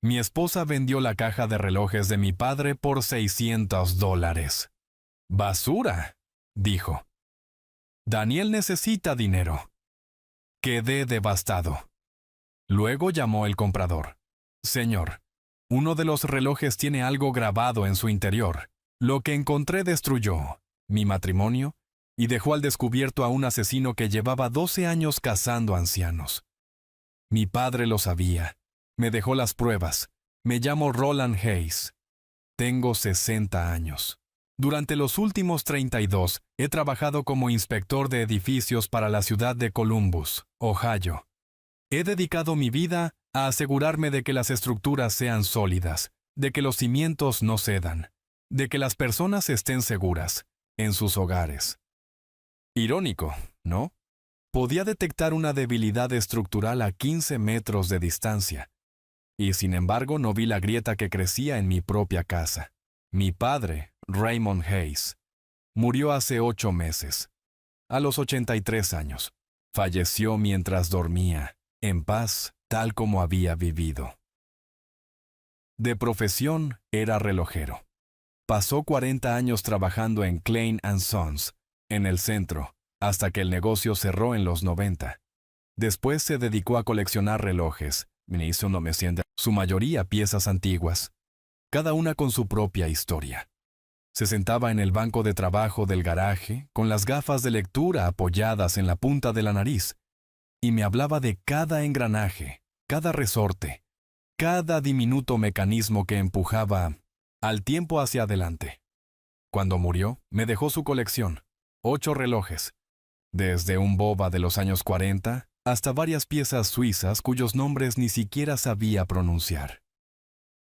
Mi esposa vendió la caja de relojes de mi padre por $600. «Basura», dijo. «Daniel necesita dinero». Quedé devastado. Luego llamó el comprador. «Señor, uno de los relojes tiene algo grabado en su interior. Lo que encontré destruyó mi matrimonio y dejó al descubierto a un asesino que llevaba 12 años cazando ancianos. Mi padre lo sabía. Me dejó las pruebas. Me llamo Roland Hayes. Tengo 60 años. Durante los últimos 32 he trabajado como inspector de edificios para la ciudad de Columbus, Ohio. He dedicado mi vida a asegurarme de que las estructuras sean sólidas, de que los cimientos no cedan, de que las personas estén seguras en sus hogares. Irónico, ¿no? Podía detectar una debilidad estructural a 15 metros de distancia. Y sin embargo no vi la grieta que crecía en mi propia casa. Mi padre, Raymond Hayes, murió hace 8 meses, a los 83 años. Falleció mientras dormía, en paz, tal como había vivido. De profesión era relojero. Pasó 40 años trabajando en Klein & Sons, en el centro, hasta que el negocio cerró en los 90. Después se dedicó a coleccionar relojes, su mayoría piezas antiguas, cada una con su propia historia. Se sentaba en el banco de trabajo del garaje, con las gafas de lectura apoyadas en la punta de la nariz, y me hablaba de cada engranaje, cada resorte, cada diminuto mecanismo que empujaba al tiempo hacia adelante. Cuando murió, me dejó su colección, 8 relojes, desde un boba de los años 40 hasta varias piezas suizas cuyos nombres ni siquiera sabía pronunciar.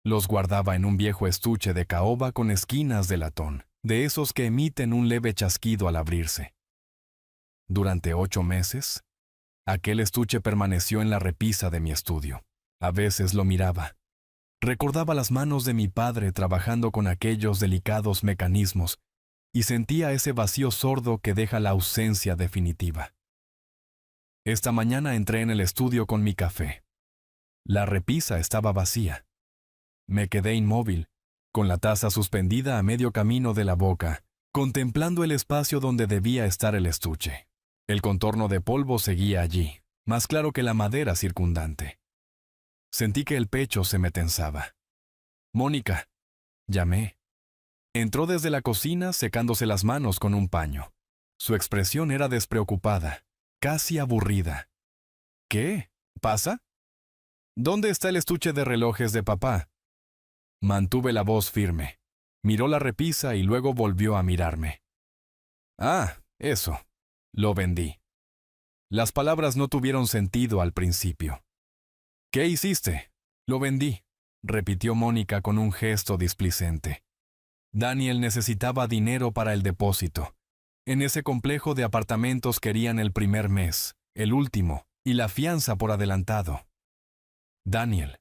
Los guardaba en un viejo estuche de caoba con esquinas de latón, de esos que emiten un leve chasquido al abrirse. Durante 8 meses, aquel estuche permaneció en la repisa de mi estudio. A veces lo miraba. Recordaba las manos de mi padre trabajando con aquellos delicados mecanismos y sentía ese vacío sordo que deja la ausencia definitiva. Esta mañana entré en el estudio con mi café. La repisa estaba vacía. Me quedé inmóvil, con la taza suspendida a medio camino de la boca, contemplando el espacio donde debía estar el estuche. El contorno de polvo seguía allí, más claro que la madera circundante. Sentí que el pecho se me tensaba. «Mónica», llamé. Entró desde la cocina secándose las manos con un paño. Su expresión era despreocupada, casi aburrida. «¿Qué? ¿Pasa?» «¿Dónde está el estuche de relojes de papá?» Mantuve la voz firme. Miró la repisa y luego volvió a mirarme. «Ah, eso. Lo vendí». Las palabras no tuvieron sentido al principio. «¿Qué hiciste?» «Lo vendí», repitió Mónica con un gesto displicente. Daniel necesitaba dinero para el depósito. En ese complejo de apartamentos querían el primer mes, el último, y la fianza por adelantado. Daniel.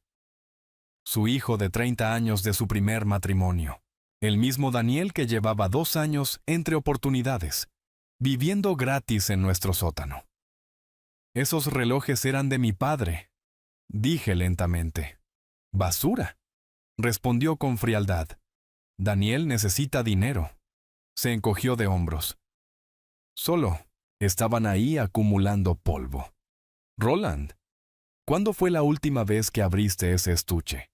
Su hijo de 30 años de su primer matrimonio. El mismo Daniel que llevaba 2 años entre oportunidades, viviendo gratis en nuestro sótano. «Esos relojes eran de mi padre», dije lentamente. «Basura», respondió con frialdad. «Daniel necesita dinero». Se encogió de hombros. Solo estaban ahí acumulando polvo. «Roland, ¿cuándo fue la última vez que abriste ese estuche?»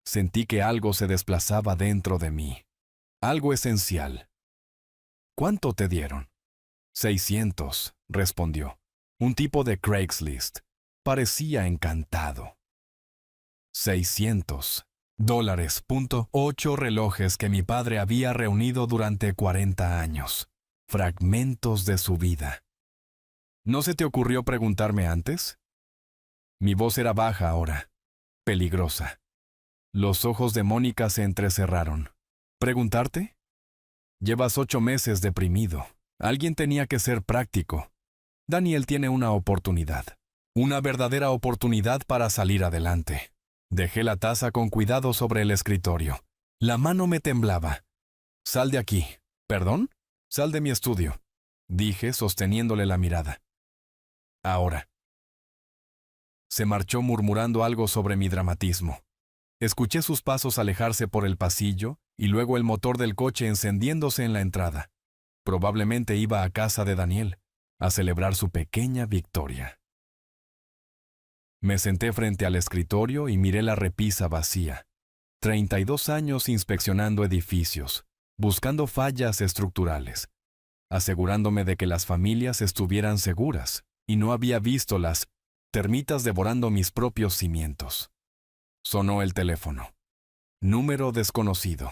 Sentí que algo se desplazaba dentro de mí. Algo esencial. «¿Cuánto te dieron?» «600», respondió. Un tipo de Craigslist. Parecía encantado. $600. 8 relojes que mi padre había reunido durante 40 años. Fragmentos de su vida. ¿No se te ocurrió preguntarme antes? Mi voz era baja ahora, peligrosa. Los ojos de Mónica se entrecerraron. ¿Preguntarte? Llevas 8 meses deprimido. Alguien tenía que ser práctico. Daniel tiene una oportunidad. Una verdadera oportunidad para salir adelante. Dejé la taza con cuidado sobre el escritorio. La mano me temblaba. «Sal de aquí». «¿Perdón?» «Sal de mi estudio», dije sosteniéndole la mirada. «Ahora». Se marchó murmurando algo sobre mi dramatismo. Escuché sus pasos alejarse por el pasillo y luego el motor del coche encendiéndose en la entrada. Probablemente iba a casa de Daniel, a celebrar su pequeña victoria. Me senté frente al escritorio y miré la repisa vacía. 32 años inspeccionando edificios, buscando fallas estructurales, asegurándome de que las familias estuvieran seguras, y no había visto las termitas devorando mis propios cimientos. Sonó el teléfono. Número desconocido.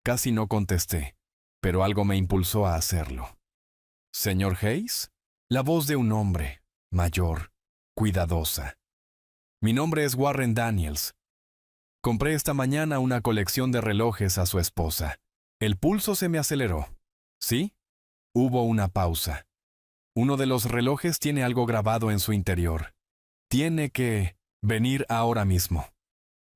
Casi no contesté, pero algo me impulsó a hacerlo. ¿Señor Hayes? La voz de un hombre, mayor, cuidadosa. Mi nombre es Warren Daniels. Compré esta mañana una colección de relojes a su esposa. El pulso se me aceleró. ¿Sí? Hubo una pausa. Uno de los relojes tiene algo grabado en su interior. Tiene que venir ahora mismo.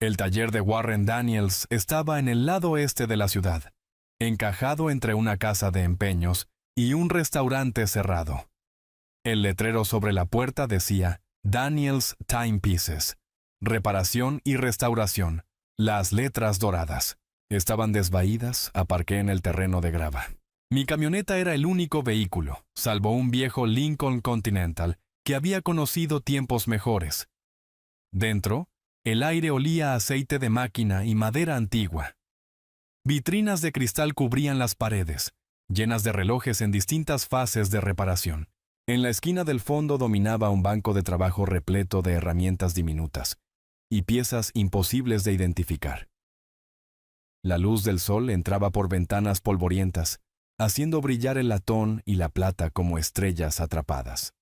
El taller de Warren Daniels estaba en el lado este de la ciudad, encajado entre una casa de empeños y un restaurante cerrado. El letrero sobre la puerta decía Daniels Timepieces, reparación y restauración. Las letras doradas. Estaban desvaídas, aparqué en el terreno de grava. Mi camioneta era el único vehículo, salvo un viejo Lincoln Continental que había conocido tiempos mejores. Dentro, el aire olía a aceite de máquina y madera antigua. Vitrinas de cristal cubrían las paredes, llenas de relojes en distintas fases de reparación. En la esquina del fondo dominaba un banco de trabajo repleto de herramientas diminutas y piezas imposibles de identificar. La luz del sol entraba por ventanas polvorientas, haciendo brillar el latón y la plata como estrellas atrapadas.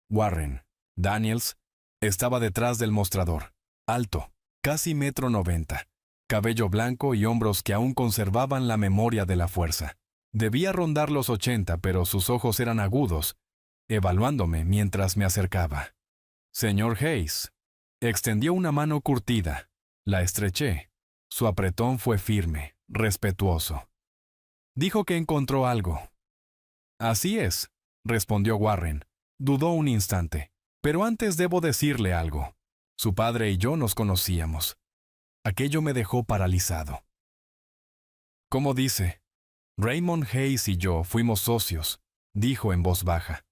Warren Daniels estaba detrás del mostrador, alto, casi 1,90 m, cabello blanco y hombros que aún conservaban la memoria de la fuerza. Debía rondar los 80, pero sus ojos eran agudos, evaluándome mientras me acercaba. Señor Hayes. Extendió una mano curtida. La estreché. Su apretón fue firme, respetuoso. Dijo que encontró algo. Así es, respondió Warren. Dudó un instante. Pero antes debo decirle algo. Su padre y yo nos conocíamos. Aquello me dejó paralizado. ¿Cómo dice? Raymond Hayes y yo fuimos socios, dijo en voz baja.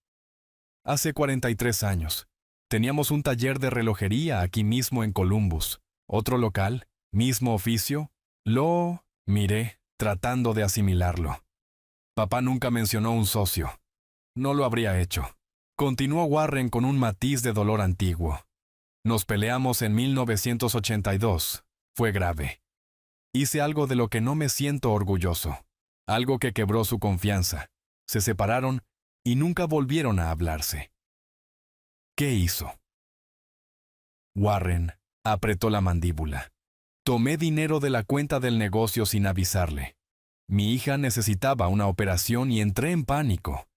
Hace 43 años. Teníamos un taller de relojería aquí mismo en Columbus. Otro local, mismo oficio. Lo miré, tratando de asimilarlo. Papá nunca mencionó un socio. No lo habría hecho. Continuó Warren con un matiz de dolor antiguo. Nos peleamos en 1982. Fue grave. Hice algo de lo que no me siento orgulloso. Algo que quebró su confianza. Se separaron y nunca volvieron a hablarse. ¿Qué hizo? Warren apretó la mandíbula. Tomé dinero de la cuenta del negocio sin avisarle. Mi hija necesitaba una operación y entré en pánico.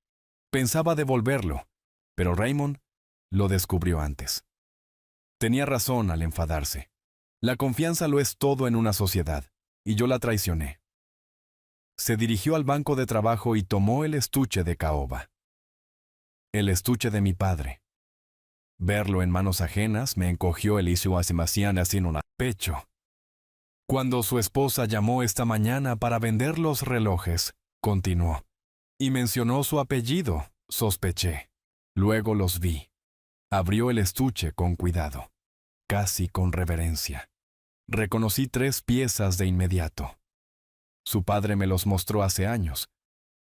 Pensaba devolverlo, pero Raymond lo descubrió antes. Tenía razón al enfadarse. La confianza lo es todo en una sociedad, y yo la traicioné. Se dirigió al banco de trabajo y tomó el estuche de caoba. El estuche de mi padre. Verlo en manos ajenas me encogió el hizo así en un pecho. Cuando su esposa llamó esta mañana para vender los relojes, continuó, y mencionó su apellido, sospeché. Luego los vi. Abrió el estuche con cuidado, casi con reverencia. Reconocí 3 piezas de inmediato. Su padre me los mostró hace años,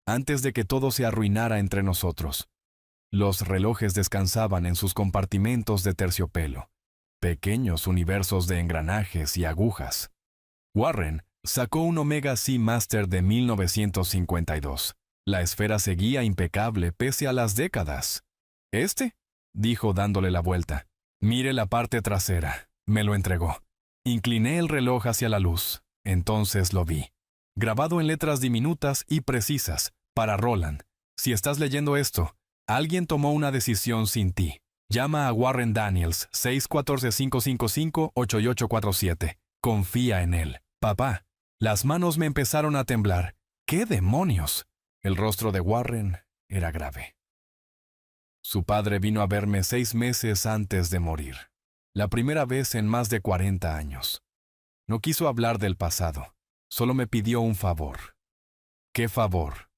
antes de que todo se arruinara entre nosotros. Los relojes descansaban en sus compartimentos de terciopelo, pequeños universos de engranajes y agujas. Warren sacó un Omega Seamaster de 1952. La esfera seguía impecable pese a las décadas. «¿Este?», dijo dándole la vuelta. «Mire la parte trasera». Me lo entregó. Incliné el reloj hacia la luz. Entonces lo vi. Grabado en letras diminutas y precisas, para Roland. Si estás leyendo esto, alguien tomó una decisión sin ti. Llama a Warren Daniels, 614-555-8847. Confía en él. Papá. Las manos me empezaron a temblar. ¿Qué demonios? El rostro de Warren era grave. Su padre vino a verme 6 meses antes de morir. La primera vez en más de 40 años. No quiso hablar del pasado. Solo me pidió un favor. ¿Qué favor?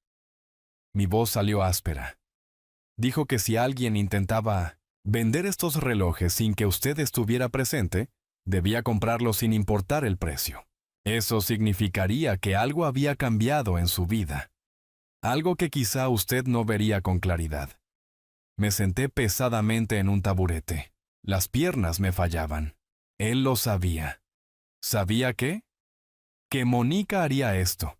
Mi voz salió áspera. Dijo que si alguien intentaba vender estos relojes sin que usted estuviera presente, debía comprarlos sin importar el precio. Eso significaría que algo había cambiado en su vida. Algo que quizá usted no vería con claridad. Me senté pesadamente en un taburete. Las piernas me fallaban. Él lo sabía. ¿Sabía qué? Que Mónica haría esto.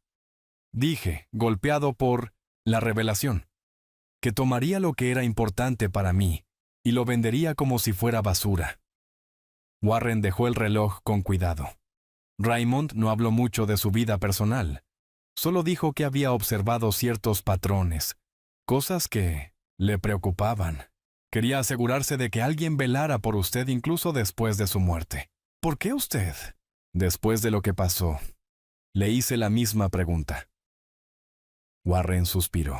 Dije, golpeado por la revelación, que tomaría lo que era importante para mí y lo vendería como si fuera basura. Warren dejó el reloj con cuidado. Raymond no habló mucho de su vida personal. Solo dijo que había observado ciertos patrones, cosas que le preocupaban. Quería asegurarse de que alguien velara por usted incluso después de su muerte. ¿Por qué usted? Después de lo que pasó, le hice la misma pregunta. Warren suspiró.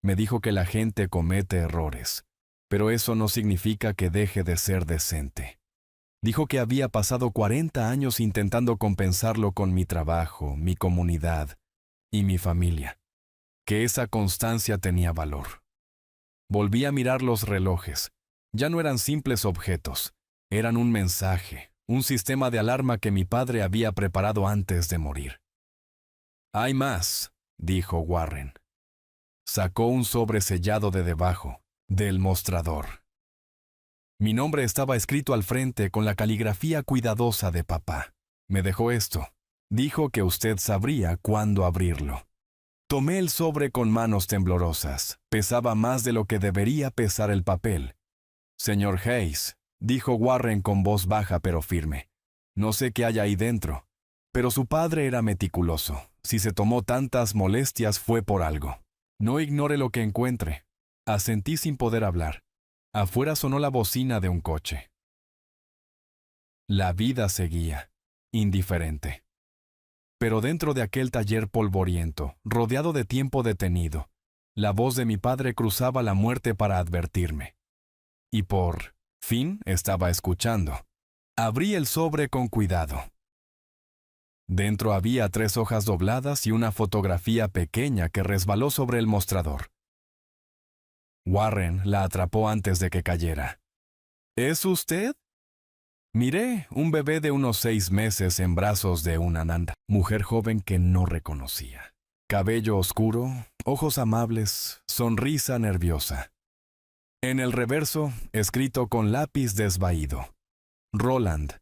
Me dijo que la gente comete errores, pero eso no significa que deje de ser decente. Dijo que había pasado 40 años intentando compensarlo con mi trabajo, mi comunidad y mi familia. Que esa constancia tenía valor. Volví a mirar los relojes. Ya no eran simples objetos. Eran un mensaje, un sistema de alarma que mi padre había preparado antes de morir. «Hay más», dijo Warren. Sacó un sobre sellado de debajo, del mostrador. Mi nombre estaba escrito al frente con la caligrafía cuidadosa de papá. Me dejó esto. Dijo que usted sabría cuándo abrirlo. Tomé el sobre con manos temblorosas. Pesaba más de lo que debería pesar el papel. «Señor Hayes», dijo Warren con voz baja pero firme. «No sé qué hay ahí dentro, pero su padre era meticuloso. Si se tomó tantas molestias fue por algo. No ignore lo que encuentre». Asentí sin poder hablar. Afuera sonó la bocina de un coche. La vida seguía, indiferente. Pero dentro de aquel taller polvoriento, rodeado de tiempo detenido, la voz de mi padre cruzaba la muerte para advertirme. Y por fin estaba escuchando. Abrí el sobre con cuidado. Dentro había 3 hojas dobladas y una fotografía pequeña que resbaló sobre el mostrador. Warren la atrapó antes de que cayera. «¿Es usted?» Miré un bebé de unos 6 meses en brazos de una nanda, mujer joven que no reconocía. Cabello oscuro, ojos amables, sonrisa nerviosa. En el reverso, escrito con lápiz desvaído. Roland.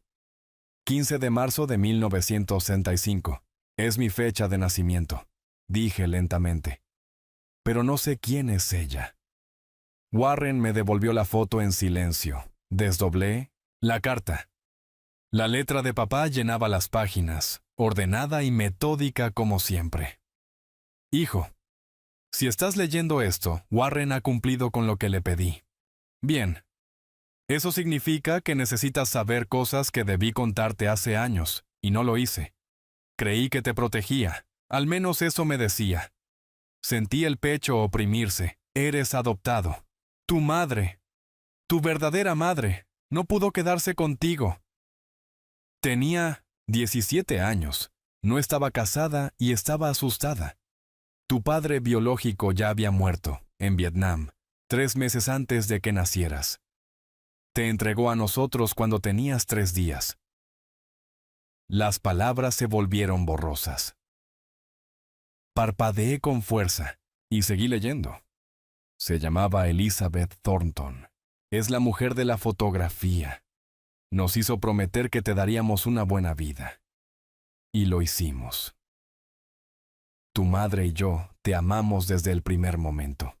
15 de marzo de 1965. Es mi fecha de nacimiento, dije lentamente. Pero no sé quién es ella. Warren me devolvió la foto en silencio. Desdoblé la carta. La letra de papá llenaba las páginas, ordenada y metódica como siempre. «Hijo, si estás leyendo esto, Warren ha cumplido con lo que le pedí. Bien. Eso significa que necesitas saber cosas que debí contarte hace años, y no lo hice. Creí que te protegía, al menos eso me decía. Sentí el pecho oprimirse. Eres adoptado. Tu madre, tu verdadera madre, no pudo quedarse contigo. Tenía 17 años, no estaba casada y estaba asustada. Tu padre biológico ya había muerto, en Vietnam, 3 meses antes de que nacieras. Te entregó a nosotros cuando tenías 3 días. Las palabras se volvieron borrosas. Parpadeé con fuerza y seguí leyendo. Se llamaba Elizabeth Thornton. Es la mujer de la fotografía. Nos hizo prometer que te daríamos una buena vida. Y lo hicimos. Tu madre y yo te amamos desde el primer momento.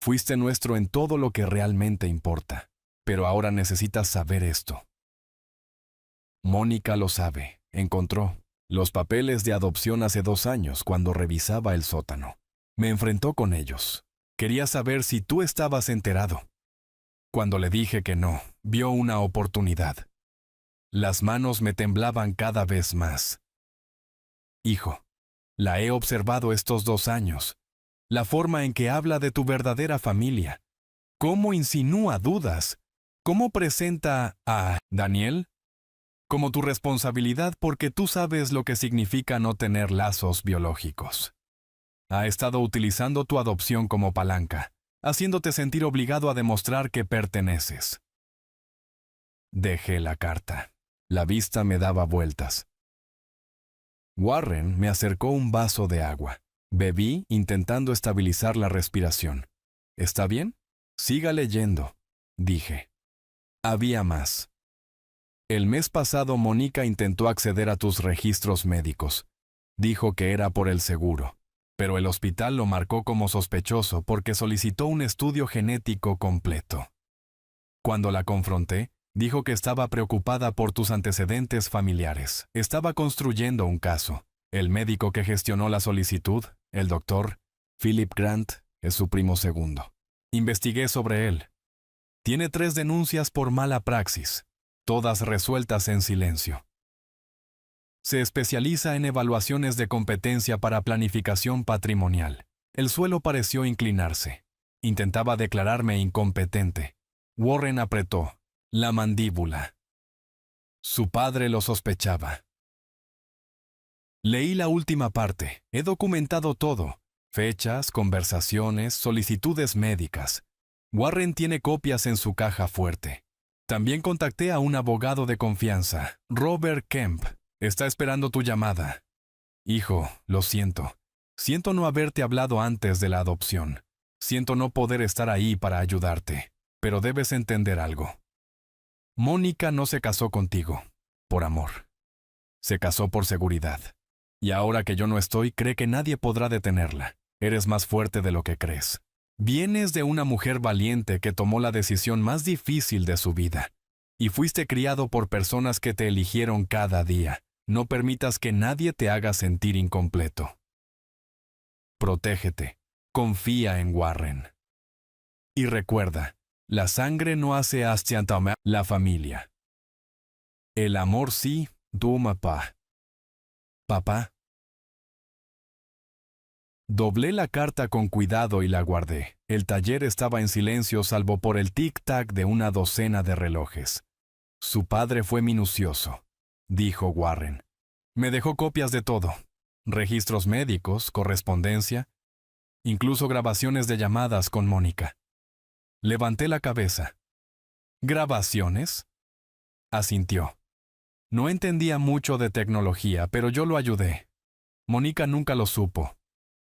Fuiste nuestro en todo lo que realmente importa, pero ahora necesitas saber esto. Mónica lo sabe, encontró los papeles de adopción hace 2 años cuando revisaba el sótano. Me enfrentó con ellos. Quería saber si tú estabas enterado. Cuando le dije que no, vio una oportunidad. Las manos me temblaban cada vez más. Hijo, la he observado estos 2 años. La forma en que habla de tu verdadera familia. Cómo insinúa dudas. ¿Cómo presenta a Daniel? Como tu responsabilidad porque tú sabes lo que significa no tener lazos biológicos. Ha estado utilizando tu adopción como palanca, haciéndote sentir obligado a demostrar que perteneces. Dejé la carta. La vista me daba vueltas. Warren me acercó un vaso de agua. Bebí intentando estabilizar la respiración. ¿Está bien? Siga leyendo, dije. Había más. El mes pasado Mónica intentó acceder a tus registros médicos. Dijo que era por el seguro, pero el hospital lo marcó como sospechoso porque solicitó un estudio genético completo. Cuando la confronté, dijo que estaba preocupada por tus antecedentes familiares. Estaba construyendo un caso. El médico que gestionó la solicitud, el doctor Philip Grant, es su primo segundo. Investigué sobre él. Tiene 3 denuncias por mala praxis, todas resueltas en silencio. Se especializa en evaluaciones de competencia para planificación patrimonial. El suelo pareció inclinarse. Intentaba declararme incompetente. Warren apretó la mandíbula. Su padre lo sospechaba. Leí la última parte. He documentado todo. Fechas, conversaciones, solicitudes médicas. Warren tiene copias en su caja fuerte. También contacté a un abogado de confianza, Robert Kemp. Está esperando tu llamada. Hijo, lo siento. Siento no haberte hablado antes de la adopción. Siento no poder estar ahí para ayudarte. Pero debes entender algo. Mónica no se casó contigo, por amor. Se casó por seguridad. Y ahora que yo no estoy, cree que nadie podrá detenerla. Eres más fuerte de lo que crees. Vienes de una mujer valiente que tomó la decisión más difícil de su vida. Y fuiste criado por personas que te eligieron cada día. No permitas que nadie te haga sentir incompleto. Protégete. Confía en Warren. Y recuerda, la sangre no hace hacia la familia. El amor sí, tu papá. Papá. Doblé la carta con cuidado y la guardé. El taller estaba en silencio salvo por el tic-tac de una docena de relojes. Su padre fue minucioso, dijo Warren. Me dejó copias de todo. Registros médicos, correspondencia, incluso grabaciones de llamadas con Mónica. Levanté la cabeza. ¿Grabaciones? Asintió. No entendía mucho de tecnología, pero yo lo ayudé. Mónica nunca lo supo.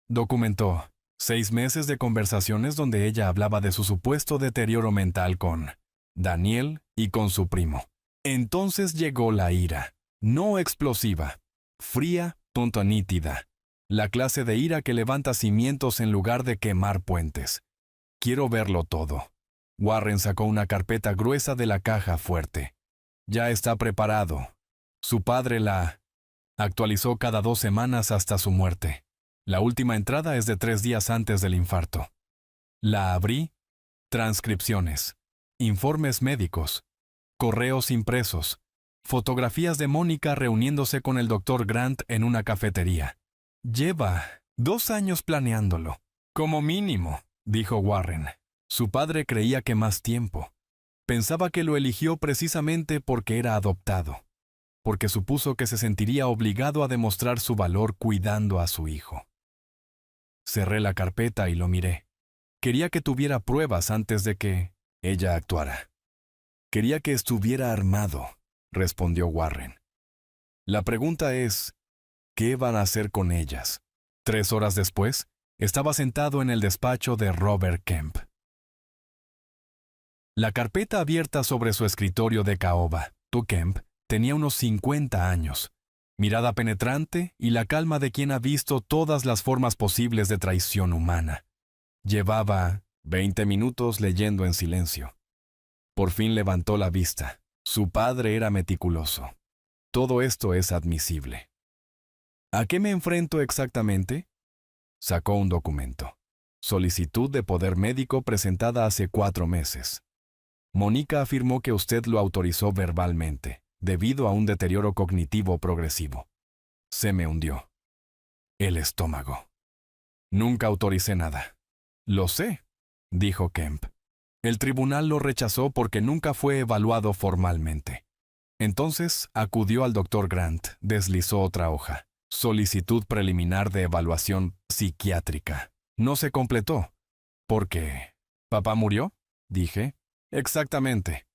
Documentó 6 meses de conversaciones donde ella hablaba de su supuesto deterioro mental con Daniel y con su primo. Entonces llegó la ira, no explosiva, fría, tonta nítida. La clase de ira que levanta cimientos en lugar de quemar puentes. Quiero verlo todo. Warren sacó una carpeta gruesa de la caja fuerte. Ya está preparado. Su padre la actualizó cada 2 semanas hasta su muerte. La última entrada es de 3 días antes del infarto. La abrí. Transcripciones, informes médicos, correos impresos, fotografías de Mónica reuniéndose con el Dr. Grant en una cafetería. Lleva 2 años planeándolo. Como mínimo, dijo Warren. Su padre creía que más tiempo. Pensaba que lo eligió precisamente porque era adoptado, porque supuso que se sentiría obligado a demostrar su valor cuidando a su hijo. Cerré la carpeta y lo miré. Quería que tuviera pruebas antes de que ella actuara. Quería que estuviera armado, respondió Warren. La pregunta es, ¿qué van a hacer con ellas? 3 horas después, estaba sentado en el despacho de Robert Kemp. La carpeta abierta sobre su escritorio de caoba, Kemp, tenía unos 50 años. Mirada penetrante y la calma de quien ha visto todas las formas posibles de traición humana. Llevaba 20 minutos leyendo en silencio. Por fin levantó la vista. Su padre era meticuloso. Todo esto es admisible. ¿A qué me enfrento exactamente? Sacó un documento. Solicitud de poder médico presentada hace 4 meses. Mónica afirmó que usted lo autorizó verbalmente, debido a un deterioro cognitivo progresivo. Se me hundió el estómago. Nunca autoricé nada. Lo sé, dijo Kemp. El tribunal lo rechazó porque nunca fue evaluado formalmente. Entonces acudió al Dr. Grant, deslizó otra hoja. Solicitud preliminar de evaluación psiquiátrica. No se completó. ¿Por qué? ¿Papá murió? Dije. Exactamente.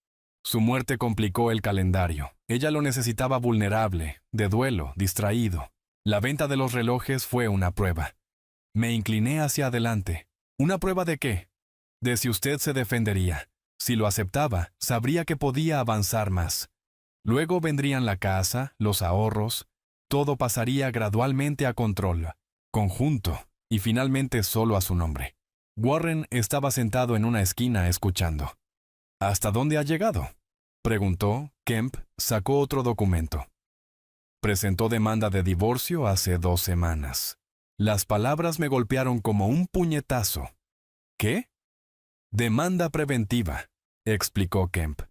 Su muerte complicó el calendario. Ella lo necesitaba vulnerable, de duelo, distraído. La venta de los relojes fue una prueba. Me incliné hacia adelante. ¿Una prueba de qué? De si usted se defendería. Si lo aceptaba, sabría que podía avanzar más. Luego vendrían la casa, los ahorros. Todo pasaría gradualmente a control, conjunto, y finalmente solo a su nombre. Warren estaba sentado en una esquina escuchando. ¿Hasta dónde ha llegado?, preguntó. Kemp sacó otro documento. Presentó demanda de divorcio hace 2 semanas. Las palabras me golpearon como un puñetazo. ¿Qué? Demanda preventiva, explicó Kemp.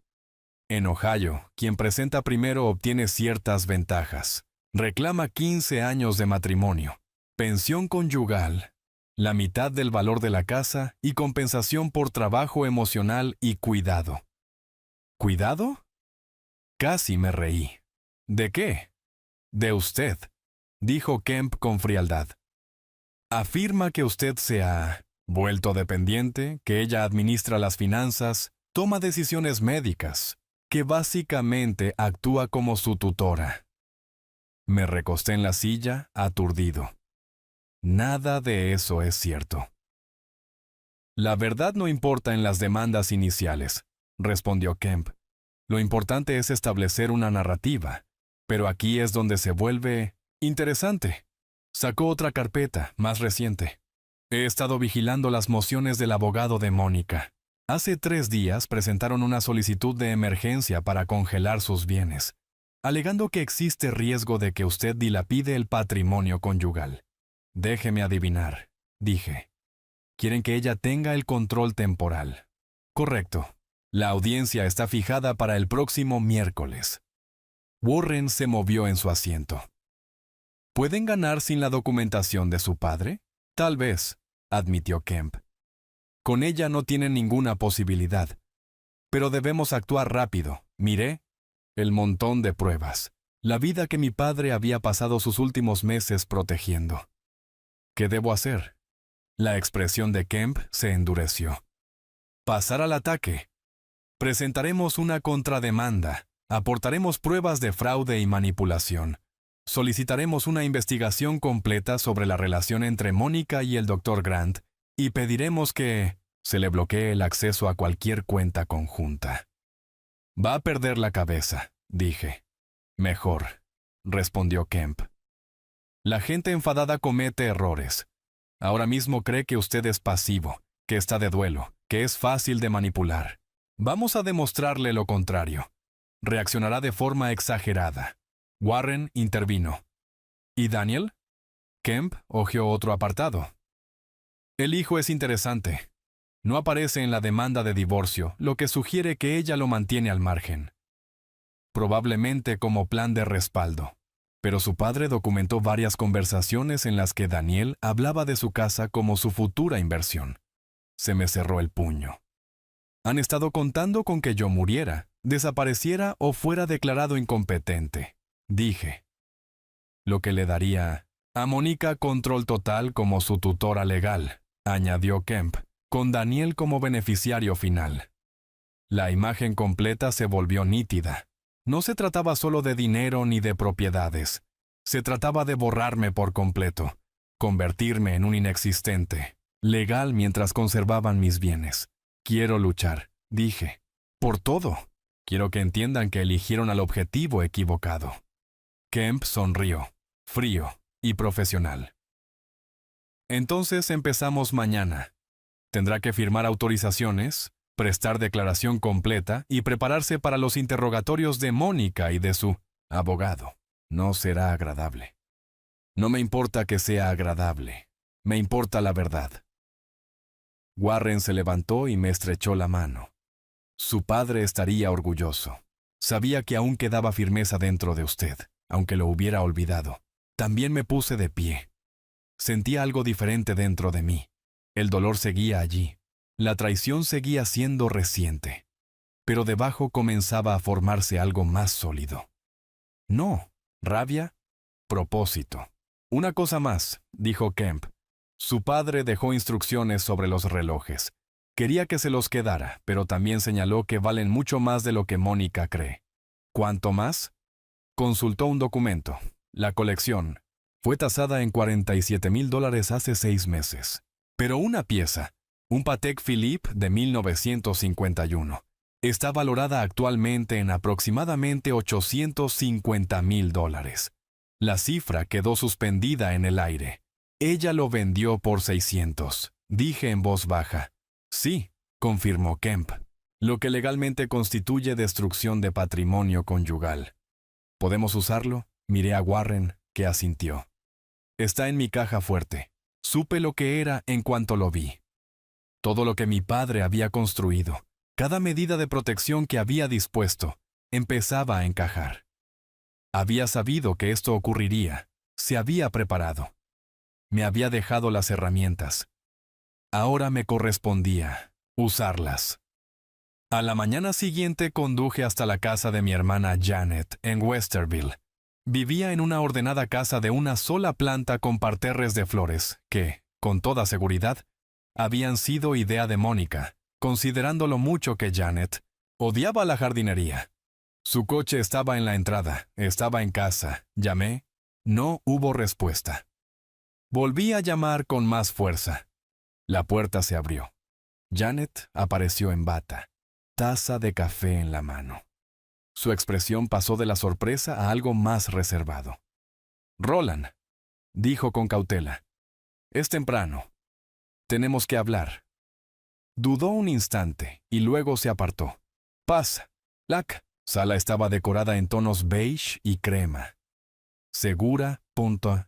En Ohio, quien presenta primero obtiene ciertas ventajas. Reclama 15 años de matrimonio, pensión conyugal, la mitad del valor de la casa y compensación por trabajo emocional y cuidado. ¿Cuidado? Casi me reí. ¿De qué? De usted, dijo Kemp con frialdad. Afirma que usted se ha vuelto dependiente, que ella administra las finanzas, toma decisiones médicas, que básicamente actúa como su tutora. Me recosté en la silla, aturdido. Nada de eso es cierto. La verdad no importa en las demandas iniciales, respondió Kemp. Lo importante es establecer una narrativa, pero aquí es donde se vuelve interesante. Sacó otra carpeta, más reciente. He estado vigilando las mociones del abogado de Mónica. Hace 3 días presentaron una solicitud de emergencia para congelar sus bienes, alegando que existe riesgo de que usted dilapide el patrimonio conyugal. Déjeme adivinar, dije. Quieren que ella tenga el control temporal. Correcto. La audiencia está fijada para el próximo miércoles. Warren se movió en su asiento. ¿Pueden ganar sin la documentación de su padre? Tal vez, admitió Kemp. Con ella no tienen ninguna posibilidad. Pero debemos actuar rápido. Miré el montón de pruebas. La vida que mi padre había pasado sus últimos meses protegiendo. ¿Qué debo hacer? La expresión de Kemp se endureció. Pasar al ataque. Presentaremos una contrademanda. Aportaremos pruebas de fraude y manipulación. Solicitaremos una investigación completa sobre la relación entre Mónica y el Dr. Grant y pediremos que se le bloquee el acceso a cualquier cuenta conjunta. Va a perder la cabeza, dije. Mejor, respondió Kemp. La gente enfadada comete errores. Ahora mismo cree que usted es pasivo, que está de duelo, que es fácil de manipular. Vamos a demostrarle lo contrario. Reaccionará de forma exagerada. Warren intervino. ¿Y Daniel? Kemp hojeó otro apartado. El hijo es interesante. No aparece en la demanda de divorcio, lo que sugiere que ella lo mantiene al margen. Probablemente como plan de respaldo. Pero su padre documentó varias conversaciones en las que Daniel hablaba de su casa como su futura inversión. Se me cerró el puño. Han estado contando con que yo muriera, desapareciera o fuera declarado incompetente, dije. Lo que le daría a Mónica control total como su tutora legal, añadió Kemp, con Daniel como beneficiario final. La imagen completa se volvió nítida. No se trataba solo de dinero ni de propiedades. Se trataba de borrarme por completo, convertirme en un inexistente, legal mientras conservaban mis bienes. Quiero luchar, dije. Por todo. Quiero que entiendan que eligieron al objetivo equivocado. Kemp sonrió, frío y profesional. Entonces empezamos mañana. Tendrá que firmar autorizaciones, prestar declaración completa y prepararse para los interrogatorios de Mónica y de su abogado. No será agradable. No me importa que sea agradable. Me importa la verdad. Warren se levantó y me estrechó la mano. Su padre estaría orgulloso. Sabía que aún quedaba firmeza dentro de usted, aunque lo hubiera olvidado. También me puse de pie. Sentía algo diferente dentro de mí. El dolor seguía allí, La traición seguía siendo reciente, pero debajo comenzaba a formarse algo más sólido. No, rabia, propósito. Una cosa más, dijo Kemp. Su padre dejó instrucciones sobre los relojes. Quería que se los quedara, pero también señaló que valen mucho más de lo que Mónica cree. ¿Cuánto más? Consultó un documento. La colección fue tasada en $47,000 hace 6 meses. Pero una pieza, un Patek Philippe de 1951, está valorada actualmente en aproximadamente $850,000. La cifra quedó suspendida en el aire. Ella lo vendió por 600, dije en voz baja. Sí, confirmó Kemp, lo que legalmente constituye destrucción de patrimonio conyugal. ¿Podemos usarlo? Miré a Warren, que asintió. Está en mi caja fuerte. Supe lo que era en cuanto lo vi. Todo lo que mi padre había construido, cada medida de protección que había dispuesto, empezaba a encajar. Había sabido que esto ocurriría, se había preparado. Me había dejado las herramientas. Ahora me correspondía usarlas. A la mañana siguiente conduje hasta la casa de mi hermana Janet en Westerville. Vivía en una ordenada casa de una sola planta con parterres de flores que, con toda seguridad, habían sido idea de Mónica, considerando lo mucho que Janet odiaba la jardinería. Su coche estaba en la entrada, estaba en casa. Llamé. No hubo respuesta. Volví a llamar con más fuerza. La puerta se abrió. Janet apareció en bata, taza de café en la mano. Su expresión pasó de la sorpresa a algo más reservado. «Roland», dijo con cautela, «es temprano. Tenemos que hablar». Dudó un instante y luego se apartó. «Pasa». La sala estaba decorada en tonos beige y crema. Segura,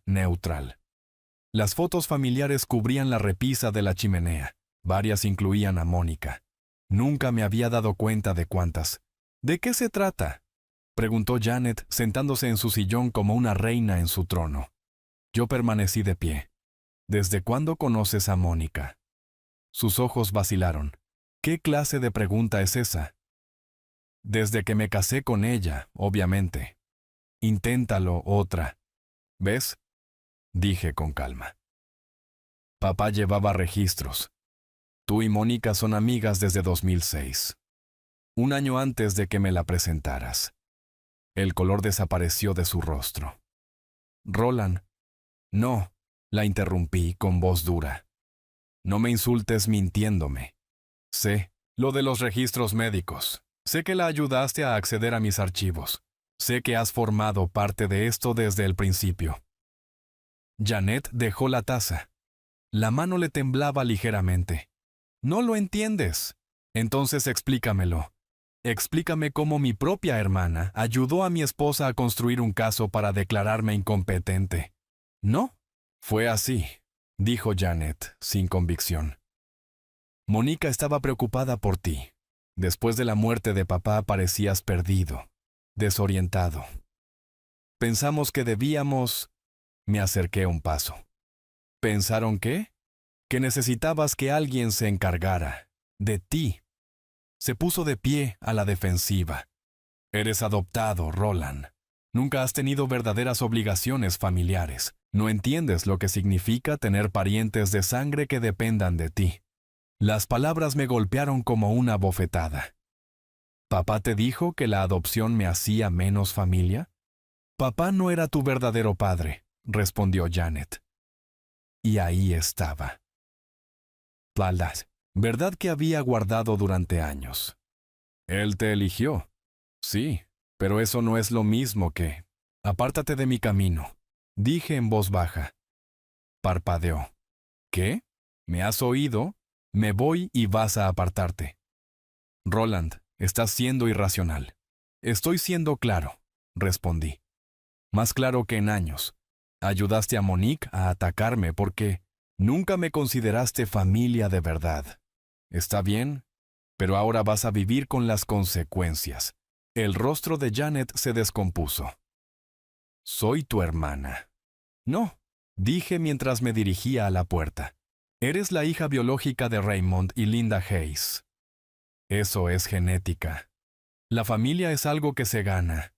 neutral. Las fotos familiares cubrían la repisa de la chimenea. Varias incluían a Mónica. Nunca me había dado cuenta de cuántas. «¿De qué se trata?», preguntó Janet, sentándose en su sillón como una reina en su trono. Yo permanecí de pie. «¿Desde cuándo conoces a Mónica?». Sus ojos vacilaron. «¿Qué clase de pregunta es esa?». «Desde que me casé con ella, obviamente». «Inténtalo otra». «¿Ves?», dije con calma. Papá llevaba registros. Tú y Mónica son amigas desde 2006. Un año antes de que me la presentaras. El color desapareció de su rostro. «Roland». «No», la interrumpí con voz dura. «No me insultes mintiéndome. Sé lo de los registros médicos. Sé que la ayudaste a acceder a mis archivos. Sé que has formado parte de esto desde el principio». Janet dejó la taza. La mano le temblaba ligeramente. «No lo entiendes. Entonces explícamelo. Explícame cómo mi propia hermana ayudó a mi esposa a construir un caso para declararme incompetente». «No, fue así», dijo Janet, sin convicción. «Mónica estaba preocupada por ti. Después de la muerte de papá parecías perdido, desorientado. Pensamos que debíamos...». Me acerqué un paso. «¿Pensaron qué?». «Que necesitabas que alguien se encargara de ti». Se puso de pie a la defensiva. «Eres adoptado, Roland. Nunca has tenido verdaderas obligaciones familiares. No entiendes lo que significa tener parientes de sangre que dependan de ti». Las palabras me golpearon como una bofetada. «¿Papá te dijo que la adopción me hacía menos familia?». «Papá no era tu verdadero padre», respondió Janet. Y ahí estaba. Verdad que había guardado durante años. «Él te eligió». «Sí, pero eso no es lo mismo que...». «Apártate de mi camino», dije en voz baja. Parpadeó. «¿Qué? ¿Me has oído? Me voy y vas a apartarte». «Roland, estás siendo irracional». «Estoy siendo claro», respondí. «Más claro que en años. Ayudaste a Monique a atacarme porque nunca me consideraste familia de verdad. Está bien, pero ahora vas a vivir con las consecuencias». El rostro de Janet se descompuso. «Soy tu hermana». «No», dije mientras me dirigía a la puerta. Eres la hija biológica de Raymond y Linda Hayes. Eso es genética. La familia es algo que se gana.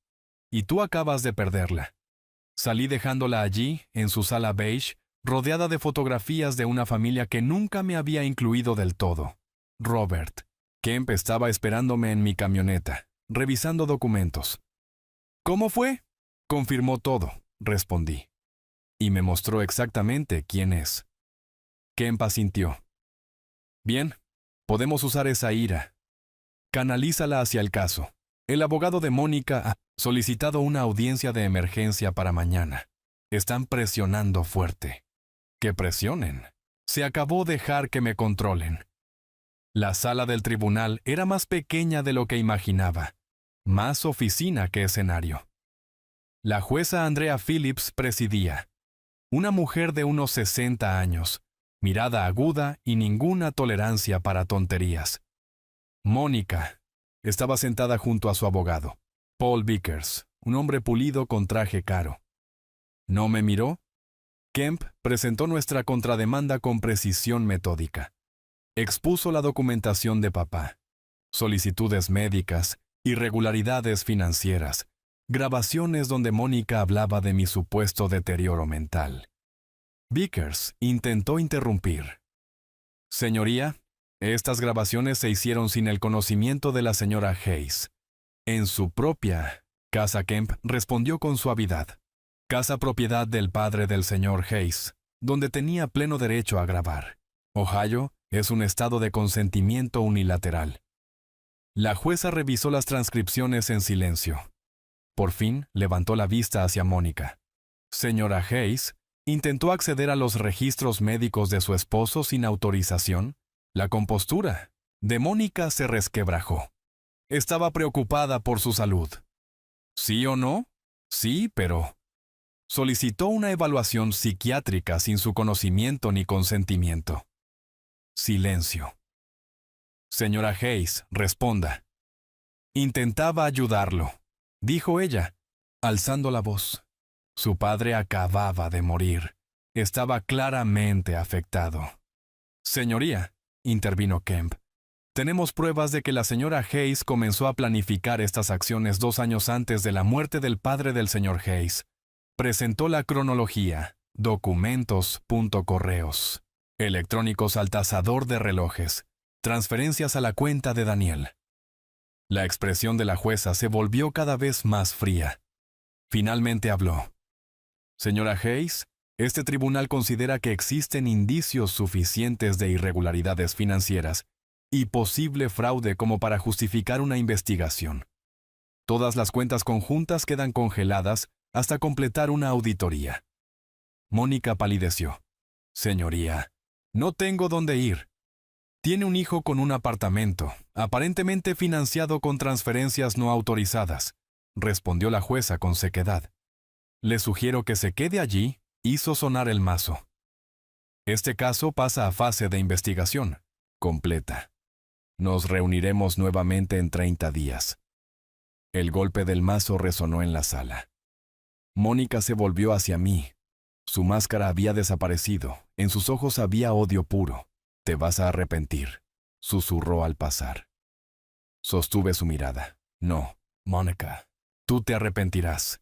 Y tú acabas de perderla. Salí dejándola allí, en su sala beige, rodeada de fotografías de una familia que nunca me había incluido del todo. Robert. Kemp estaba esperándome en mi camioneta, revisando documentos. ¿Cómo fue? Confirmó todo, respondí. Y me mostró exactamente quién es. Kemp asintió. Bien, podemos usar esa ira. Canalízala hacia el caso. El abogado de Mónica ha solicitado una audiencia de emergencia para mañana. Están presionando fuerte. Que presionen. Se acabó dejar que me controlen. La sala del tribunal era más pequeña de lo que imaginaba. Más oficina que escenario. La jueza Andrea Phillips presidía. Una mujer de unos 60 años, mirada aguda y ninguna tolerancia para tonterías. Mónica estaba sentada junto a su abogado, Paul Vickers, un hombre pulido con traje caro. ¿No me miró? Kemp presentó nuestra contrademanda con precisión metódica. Expuso la documentación de papá, solicitudes médicas, irregularidades financieras, grabaciones donde Mónica hablaba de mi supuesto deterioro mental. Vickers intentó interrumpir. Señoría, estas grabaciones se hicieron sin el conocimiento de la señora Hayes. En su propia casa. Kemp respondió con suavidad. Casa propiedad del padre del señor Hayes, donde tenía pleno derecho a grabar. Ohio es un estado de consentimiento unilateral. La jueza revisó las transcripciones en silencio. Por fin levantó la vista hacia Mónica. Señora Hayes, ¿intentó acceder a los registros médicos de su esposo sin autorización? La compostura de Mónica se resquebrajó. Estaba preocupada por su salud. ¿Sí o no? Sí, pero... solicitó una evaluación psiquiátrica sin su conocimiento ni consentimiento. Silencio. Señora Hayes, responda. Intentaba ayudarlo, dijo ella, alzando la voz. Su padre acababa de morir. Estaba claramente afectado. Señoría, intervino Kemp, tenemos pruebas de que la señora Hayes comenzó a planificar estas acciones 2 años antes de la muerte del padre del señor Hayes. Presentó la cronología, documentos.correos, electrónicos al tasador de relojes, transferencias a la cuenta de Daniel. La expresión de la jueza se volvió cada vez más fría. Finalmente habló. Señora Hayes, este tribunal considera que existen indicios suficientes de irregularidades financieras y posible fraude como para justificar una investigación. Todas las cuentas conjuntas quedan congeladas hasta completar una auditoría. Mónica palideció. Señoría, no tengo dónde ir. Tiene un hijo con un apartamento, aparentemente financiado con transferencias no autorizadas, respondió la jueza con sequedad. Le sugiero que se quede allí, hizo sonar el mazo. Este caso pasa a fase de investigación, completa. Nos reuniremos nuevamente en 30 días. El golpe del mazo resonó en la sala. Mónica se volvió hacia mí. Su máscara había desaparecido, en sus ojos había odio puro. Te vas a arrepentir, susurró al pasar. Sostuve su mirada. No, Mónica, tú te arrepentirás.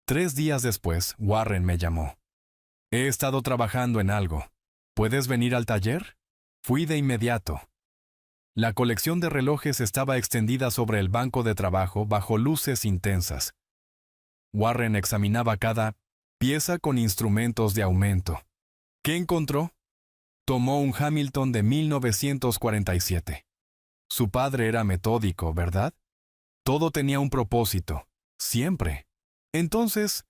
3 días después, Warren me llamó. He estado trabajando en algo. ¿Puedes venir al taller? Fui de inmediato. La colección de relojes estaba extendida sobre el banco de trabajo bajo luces intensas. Warren examinaba cada pieza con instrumentos de aumento. ¿Qué encontró? Tomó un Hamilton de 1947. Su padre era metódico, ¿verdad? Todo tenía un propósito, siempre. Entonces,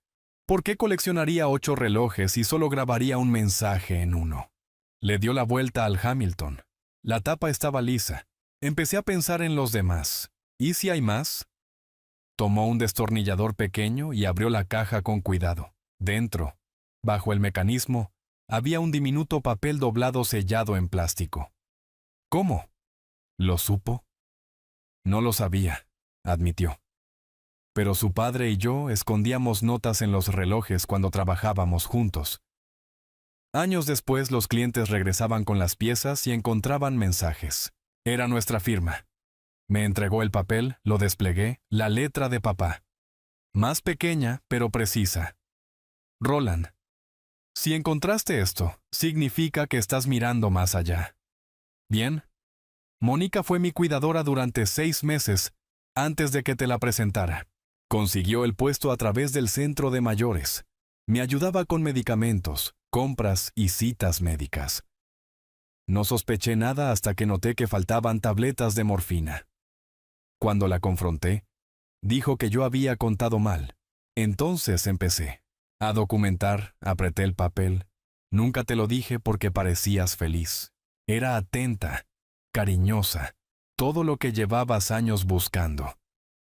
¿por qué coleccionaría 8 relojes y solo grabaría un mensaje en uno? Le dio la vuelta al Hamilton. La tapa estaba lisa. Empecé a pensar en los demás. ¿Y si hay más? Tomó un destornillador pequeño y abrió la caja con cuidado. Dentro, bajo el mecanismo, había un diminuto papel doblado sellado en plástico. ¿Cómo? ¿Lo supo? No lo sabía, admitió. Pero su padre y yo escondíamos notas en los relojes cuando trabajábamos juntos. Años después, los clientes regresaban con las piezas y encontraban mensajes. Era nuestra firma. Me entregó el papel, lo desplegué, la letra de papá. Más pequeña, pero precisa. Roland, si encontraste esto, significa que estás mirando más allá. Bien. Mónica fue mi cuidadora durante 6 meses antes de que te la presentara. Consiguió el puesto a través del centro de mayores. Me ayudaba con medicamentos, compras y citas médicas. No sospeché nada hasta que noté que faltaban tabletas de morfina. Cuando la confronté, dijo que yo había contado mal. Entonces empecé a documentar, apreté el papel. Nunca te lo dije porque parecías feliz. Era atenta, cariñosa, todo lo que llevabas años buscando.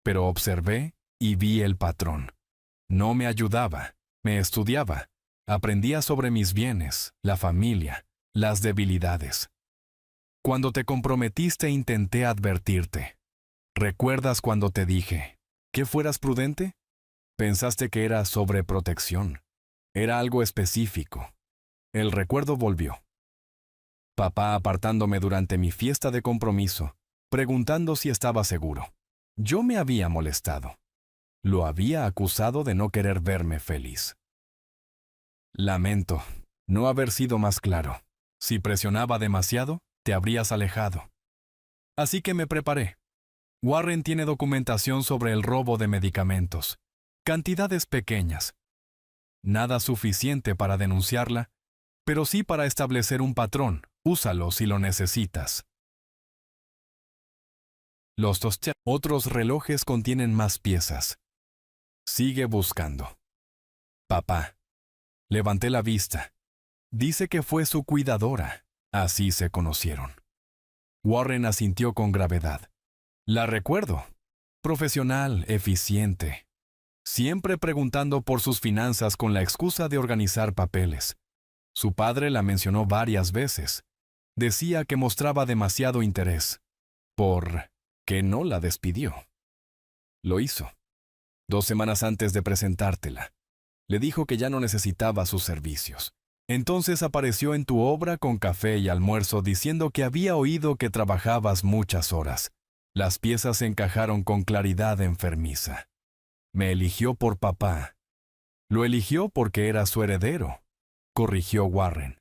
Pero observé y vi el patrón. No me ayudaba, me estudiaba. Aprendía sobre mis bienes, la familia, las debilidades. Cuando te comprometiste intenté advertirte. ¿Recuerdas cuando te dije que fueras prudente? Pensaste que era sobreprotección. Era algo específico. El recuerdo volvió. Papá apartándome durante mi fiesta de compromiso, preguntando si estaba seguro. Yo me había molestado. Lo había acusado de no querer verme feliz. Lamento no haber sido más claro. Si presionaba demasiado, te habrías alejado. Así que me preparé. Warren tiene documentación sobre el robo de medicamentos. Cantidades pequeñas. Nada suficiente para denunciarla, pero sí para establecer un patrón. Úsalo si lo necesitas. Los otros relojes contienen más piezas. Sigue buscando. Papá. Levanté la vista. Dice que fue su cuidadora. Así se conocieron. Warren asintió con gravedad. La recuerdo. Profesional, eficiente. Siempre preguntando por sus finanzas con la excusa de organizar papeles. Su padre la mencionó varias veces. Decía que mostraba demasiado interés. ¿Por qué no la despidió? Lo hizo. 2 semanas antes de presentártela. Le dijo que ya no necesitaba sus servicios. Entonces apareció en tu obra con café y almuerzo diciendo que había oído que trabajabas muchas horas. Las piezas encajaron con claridad enfermiza. Me eligió por papá. Lo eligió porque era su heredero, corrigió Warren.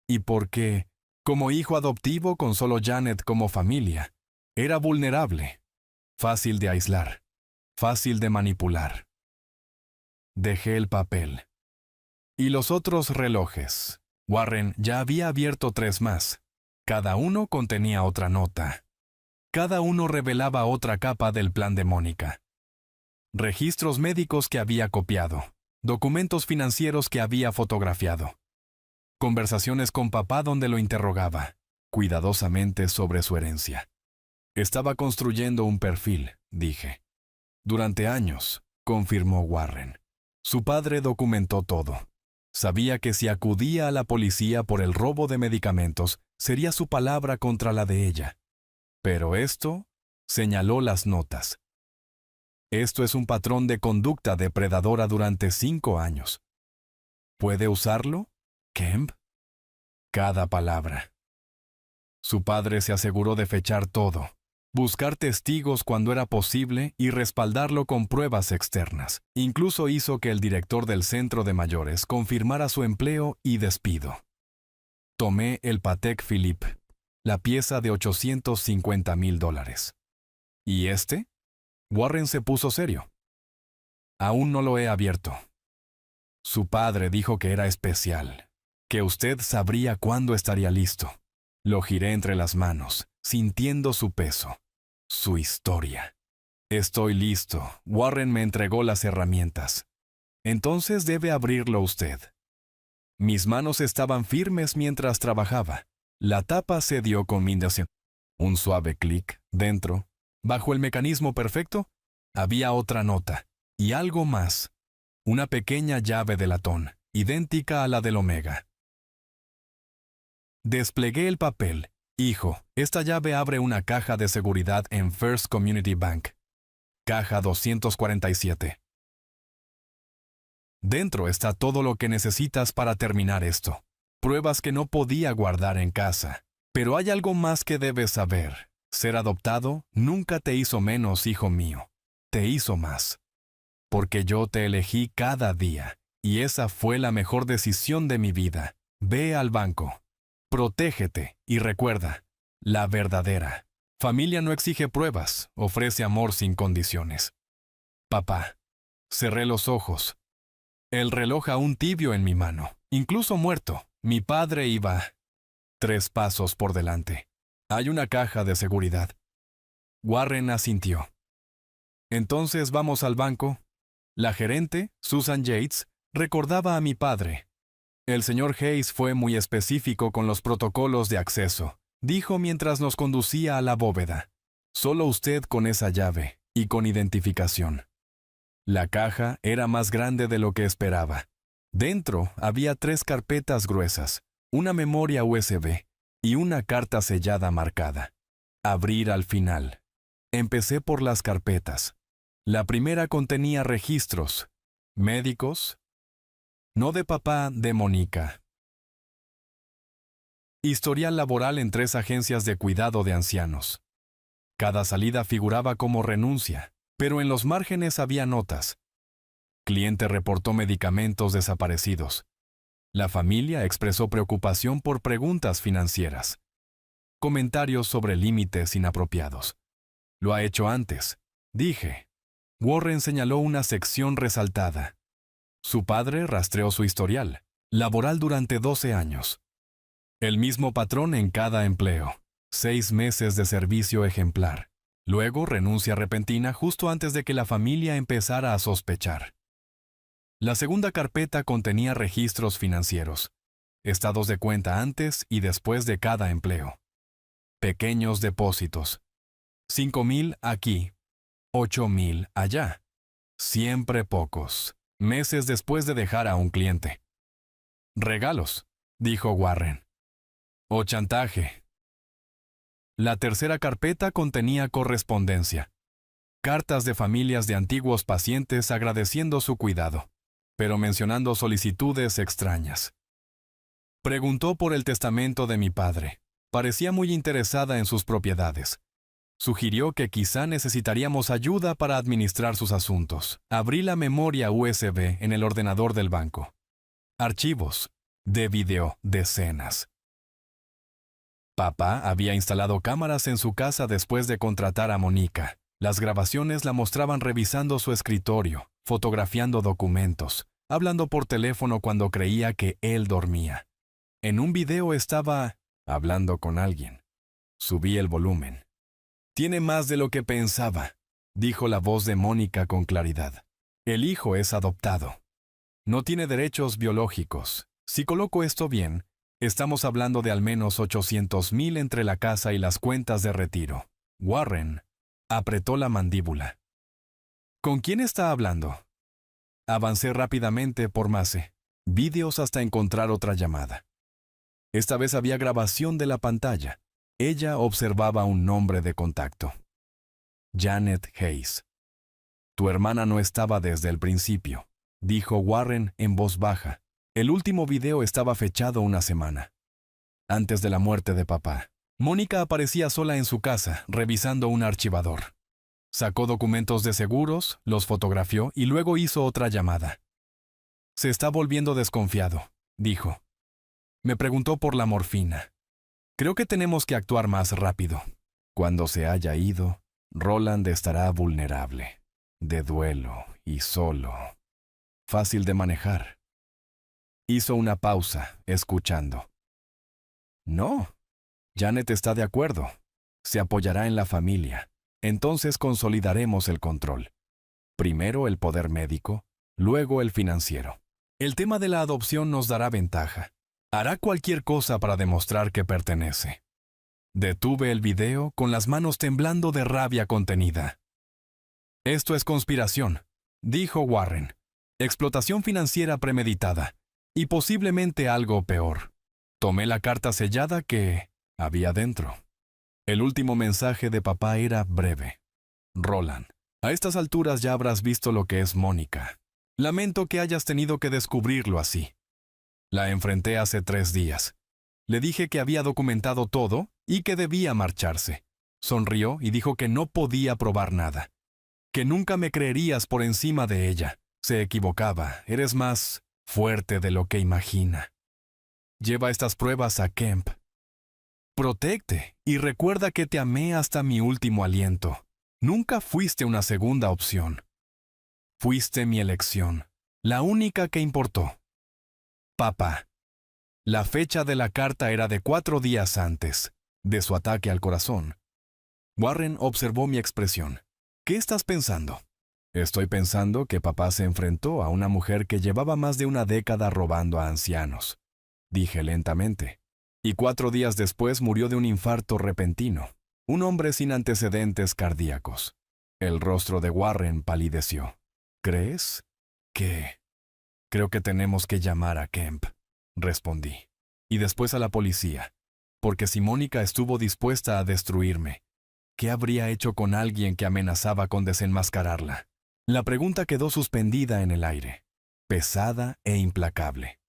Y porque, como hijo adoptivo con solo Janet como familia, era vulnerable, fácil de aislar, fácil de manipular. Dejé el papel. Y los otros relojes. Warren ya había abierto 3 más. Cada uno contenía otra nota. Cada uno revelaba otra capa del plan de Mónica. Registros médicos que había copiado. Documentos financieros que había fotografiado. Conversaciones con papá donde lo interrogaba, cuidadosamente sobre su herencia. Estaba construyendo un perfil, dije. Durante años, confirmó Warren. Su padre documentó todo. Sabía que si acudía a la policía por el robo de medicamentos, sería su palabra contra la de ella. Pero esto, señaló las notas. Esto es un patrón de conducta depredadora durante 5 años. ¿Puede usarlo, Kemp? Cada palabra. Su padre se aseguró de fechar todo, buscar testigos cuando era posible y respaldarlo con pruebas externas. Incluso hizo que el director del centro de mayores confirmara su empleo y despido. Tomé el Patek Philippe, la pieza de $850,000. ¿Y este? Warren se puso serio. Aún no lo he abierto. Su padre dijo que era especial, que usted sabría cuándo estaría listo. Lo giré entre las manos, sintiendo su peso, su historia. Estoy listo. Warren me entregó las herramientas. Entonces debe abrirlo usted. Mis manos estaban firmes mientras trabajaba. La tapa se dio con mi intención. Un suave clic, dentro, bajo el mecanismo perfecto, había otra nota, y algo más. Una pequeña llave de latón, idéntica a la del Omega. Desplegué el papel. Hijo, esta llave abre una caja de seguridad en First Community Bank. Caja 247. Dentro está todo lo que necesitas para terminar esto. pruebas que no podía guardar en casa. Pero hay algo más que debes saber. Ser adoptado nunca te hizo menos, hijo mío. Te hizo más. Porque yo te elegí cada día, y esa fue la mejor decisión de mi vida. Ve al banco. Protégete y recuerda, la verdadera familia no exige pruebas, ofrece amor sin condiciones. Papá. Cerré los ojos. El reloj aún tibio en mi mano, incluso muerto. Mi padre iba 3 pasos por delante. Hay una caja de seguridad. Warren asintió. Entonces vamos al banco. La gerente, Susan Yates, recordaba a mi padre. El señor Hayes fue muy específico con los protocolos de acceso, dijo mientras nos conducía a la bóveda. Solo usted con esa llave y con identificación. La caja era más grande de lo que esperaba. Dentro había 3 carpetas gruesas, una memoria USB y una carta sellada marcada. Abrir al final. Empecé por las carpetas. La primera contenía registros. Médicos. No de papá, de Mónica. Historial laboral en 3 agencias de cuidado de ancianos. Cada salida figuraba como renuncia, pero en los márgenes había notas. Cliente reportó medicamentos desaparecidos. La familia expresó preocupación por preguntas financieras. Comentarios sobre límites inapropiados. Lo ha hecho antes, dije. Warren señaló una sección resaltada. Su padre rastreó su historial laboral durante 12 años. El mismo patrón en cada empleo. 6 meses de servicio ejemplar. Luego renuncia repentina justo antes de que la familia empezara a sospechar. La segunda carpeta contenía registros financieros, estados de cuenta antes y después de cada empleo. Pequeños depósitos. 5,000 aquí, 8,000 allá. Siempre pocos, meses después de dejar a un cliente. Regalos, dijo Warren. O chantaje. La tercera carpeta contenía correspondencia. Cartas de familias de antiguos pacientes agradeciendo su cuidado, pero mencionando solicitudes extrañas. Preguntó por el testamento de mi padre. Parecía muy interesada en sus propiedades. Sugirió que quizá necesitaríamos ayuda para administrar sus asuntos. Abrí la memoria USB en el ordenador del banco. Archivos. De video, decenas. Papá había instalado cámaras en su casa después de contratar a Mónica. Las grabaciones la mostraban revisando su escritorio, fotografiando documentos, hablando por teléfono cuando creía que él dormía. En un video estaba hablando con alguien. Subí el volumen. Tiene más de lo que pensaba, dijo la voz de Mónica con claridad. El hijo es adoptado. No tiene derechos biológicos. Si coloco esto bien, estamos hablando de al menos 800,000 entre la casa y las cuentas de retiro. Warren apretó la mandíbula. ¿Con quién está hablando? Avancé rápidamente por Mace, vídeos hasta encontrar otra llamada. Esta vez había grabación de la pantalla. Ella observaba un nombre de contacto. Janet Hayes. Tu hermana no estaba desde el principio, dijo Warren en voz baja. El último video estaba fechado una semana antes de la muerte de papá. Mónica aparecía sola en su casa, revisando un archivador. Sacó documentos de seguros, los fotografió y luego hizo otra llamada. Se está volviendo desconfiado, dijo. Me preguntó por la morfina. Creo que tenemos que actuar más rápido. Cuando se haya ido, Roland estará vulnerable, de duelo y solo. Fácil de manejar. Hizo una pausa, escuchando. No. Janet está de acuerdo. Se apoyará en la familia. Entonces consolidaremos el control. Primero el poder médico, luego el financiero. El tema de la adopción nos dará ventaja. Hará cualquier cosa para demostrar que pertenece. Detuve el video con las manos temblando de rabia contenida. Esto es conspiración, dijo Warren. Explotación financiera premeditada. Y posiblemente algo peor. Tomé la carta sellada que había dentro. El último mensaje de papá era breve. Roland, a estas alturas ya habrás visto lo que es Mónica. Lamento que hayas tenido que descubrirlo así. La enfrenté hace 3 días. Le dije que había documentado todo y que debía marcharse. Sonrió y dijo que no podía probar nada. Que nunca me creerías por encima de ella. Se equivocaba. Eres más fuerte de lo que imagina. Lleva estas pruebas a Kemp. Protecte y recuerda que te amé hasta mi último aliento. Nunca fuiste una segunda opción. Fuiste mi elección, la única que importó. Papá. La fecha de la carta era de 4 días antes de su ataque al corazón. Warren observó mi expresión. ¿Qué estás pensando? Estoy pensando que papá se enfrentó a una mujer que llevaba más de una década robando a ancianos. Dije lentamente. Y 4 días después murió de un infarto repentino. Un hombre sin antecedentes cardíacos. El rostro de Warren palideció. ¿Crees? ¿Qué? Creo que tenemos que llamar a Kemp, respondí. Y después a la policía. Porque si Mónica estuvo dispuesta a destruirme, ¿qué habría hecho con alguien que amenazaba con desenmascararla? La pregunta quedó suspendida en el aire, pesada e implacable.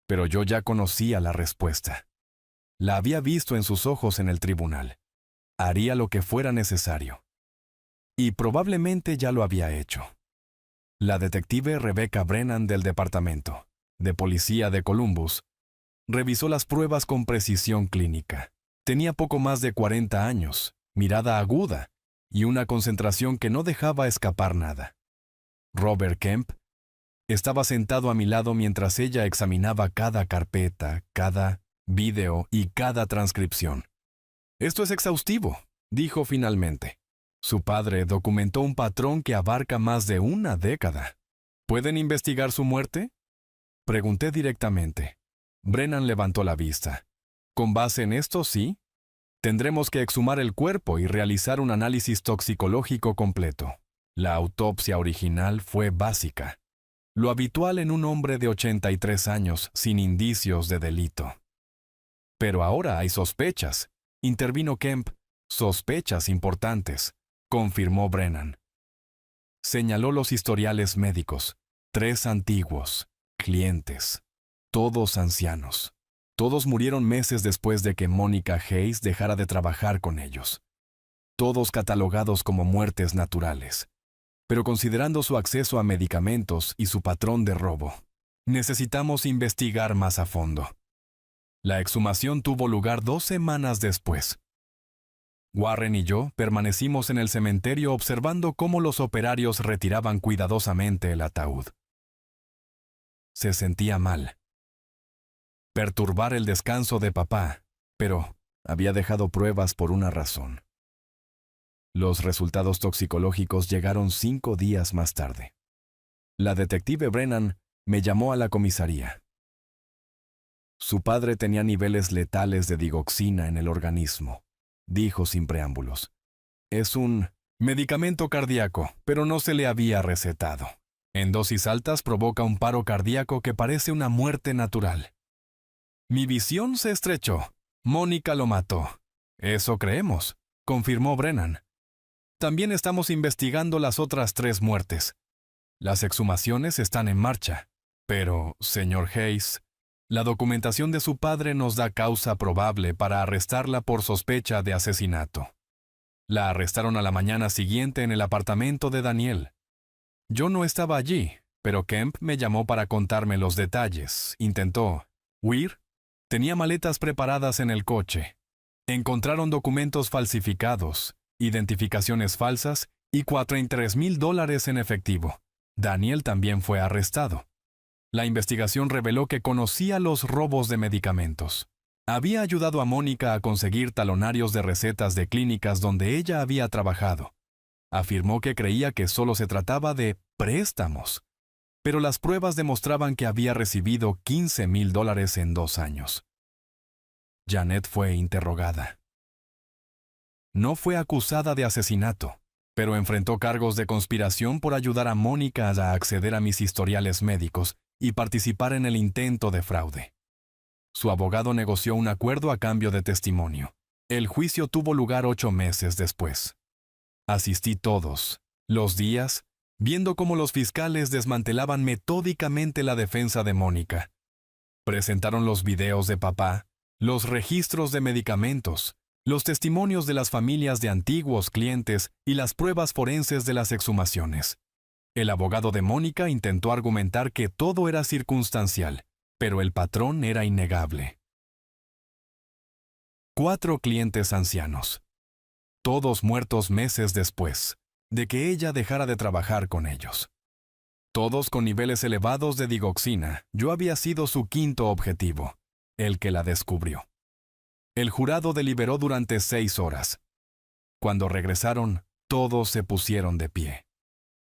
Pero yo ya conocía la respuesta. La había visto en sus ojos en el tribunal. Haría lo que fuera necesario. Y probablemente ya lo había hecho. La detective Rebecca Brennan del Departamento de Policía de Columbus revisó las pruebas con precisión clínica. Tenía poco más de 40 años, mirada aguda y una concentración que no dejaba escapar nada. Robert Kemp estaba sentado a mi lado mientras ella examinaba cada carpeta, cada video y cada transcripción. «Esto es exhaustivo», dijo finalmente. Su padre documentó un patrón que abarca más de una década. ¿Pueden investigar su muerte? Pregunté directamente. Brennan levantó la vista. ¿Con base en esto, sí? Tendremos que exhumar el cuerpo y realizar un análisis toxicológico completo. La autopsia original fue básica. Lo habitual en un hombre de 83 años sin indicios de delito. Pero ahora hay sospechas, intervino Kemp. Sospechas importantes, confirmó Brennan. Señaló los historiales médicos. 3 antiguos, clientes, todos ancianos. Todos murieron meses después de que Mónica Hayes dejara de trabajar con ellos. Todos catalogados como muertes naturales. Pero considerando su acceso a medicamentos y su patrón de robo, necesitamos investigar más a fondo. La exhumación tuvo lugar 2 semanas después. Warren y yo permanecimos en el cementerio observando cómo los operarios retiraban cuidadosamente el ataúd. Se sentía mal. Perturbar el descanso de papá, pero había dejado pruebas por una razón. Los resultados toxicológicos llegaron 5 días más tarde. La detective Brennan me llamó a la comisaría. Su padre tenía niveles letales de digoxina en el organismo, dijo sin preámbulos. Es un medicamento cardíaco, pero no se le había recetado. En dosis altas provoca un paro cardíaco que parece una muerte natural. Mi visión se estrechó. Mónica lo mató. Eso creemos, confirmó Brennan. También estamos investigando las otras 3 muertes. Las exhumaciones están en marcha. Pero, señor Hayes, la documentación de su padre nos da causa probable para arrestarla por sospecha de asesinato. La arrestaron a la mañana siguiente en el apartamento de Daniel. Yo no estaba allí, pero Kemp me llamó para contarme los detalles. Intentó huir. Tenía maletas preparadas en el coche. Encontraron documentos falsificados, identificaciones falsas y $43,000 en efectivo. Daniel también fue arrestado. La investigación reveló que conocía los robos de medicamentos. Había ayudado a Mónica a conseguir talonarios de recetas de clínicas donde ella había trabajado. Afirmó que creía que solo se trataba de préstamos, pero las pruebas demostraban que había recibido $15,000 en 2 años. Janet fue interrogada. No fue acusada de asesinato, pero enfrentó cargos de conspiración por ayudar a Mónica a acceder a mis historiales médicos y participar en el intento de fraude. Su abogado negoció un acuerdo a cambio de testimonio. El juicio tuvo lugar 8 meses después. Asistí todos los días, viendo cómo los fiscales desmantelaban metódicamente la defensa de Mónica. Presentaron los videos de papá, los registros de medicamentos, los testimonios de las familias de antiguos clientes y las pruebas forenses de las exhumaciones. El abogado de Mónica intentó argumentar que todo era circunstancial, pero el patrón era innegable. 4 clientes ancianos, todos muertos meses después de que ella dejara de trabajar con ellos. Todos con niveles elevados de digoxina. Yo había sido su quinto objetivo, el que la descubrió. El jurado deliberó durante 6 horas. Cuando regresaron, todos se pusieron de pie.